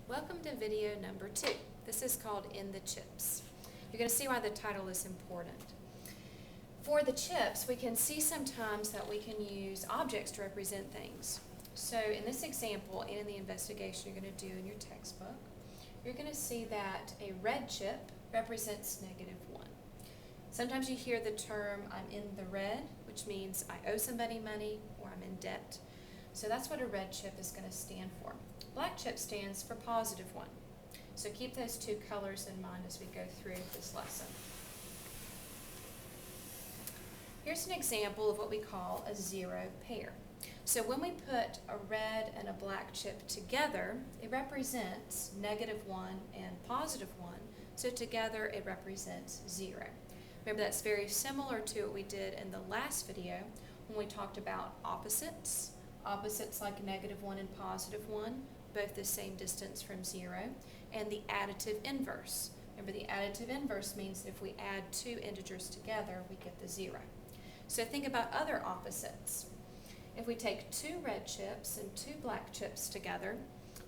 Welcome to video number 2. This is called In the Chips. You're going to see why the title is important. For the chips, we can see sometimes that we can use objects to represent things. So in this example, and in the investigation you're going to do in your textbook, you're going to see that a red chip represents -1. Sometimes you hear the term, I'm in the red, which means I owe somebody money or I'm in debt. So that's what a red chip is going to stand for. Black chip stands for +1. So keep those two colors in mind as we go through this lesson. Here's an example of what we call a zero pair. So when we put a red and a black chip together, it represents -1 and +1. So together it represents 0. Remember, that's very similar to what we did in the last video when we talked about opposites. Opposites like -1 and +1, both the same distance from 0, and the additive inverse. Remember, the additive inverse means that if we add two integers together, we get the 0. So think about other opposites. If we take 2 red chips and 2 black chips together,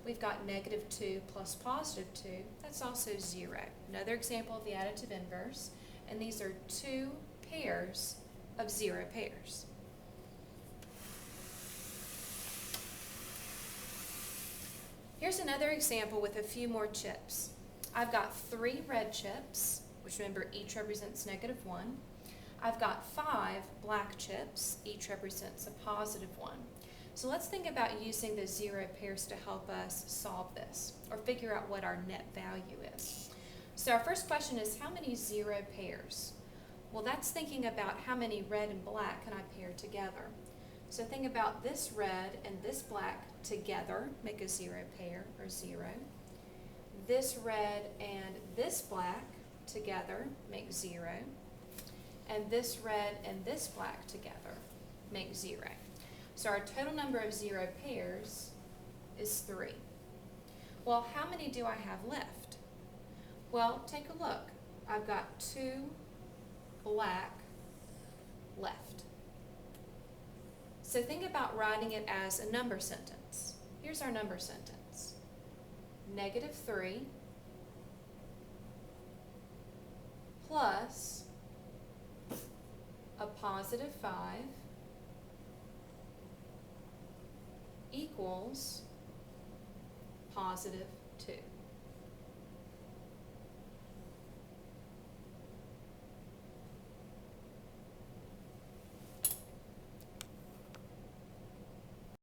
we've got -2 plus +2. That's also 0. Another example of the additive inverse, and these are 2 pairs of 0 pairs. Here's another example with a few more chips. I've got 3 red chips, which remember each represents -1. I've got 5 black chips, each represents a +1. So let's think about using the 0 pairs to help us solve this, or figure out what our net value is. So our first question is, how many 0 pairs? Well, that's thinking about how many red and black can I pair together. So think about this red and this black together, make a 0 pair, or 0. This red and this black together make 0. And this red and this black together make 0. So our total number of 0 pairs is 3. Well, how many do I have left? Well, take a look. I've got 2 black left. So think about writing it as a number sentence. Here's our number sentence. -3 plus a +5 equals +2.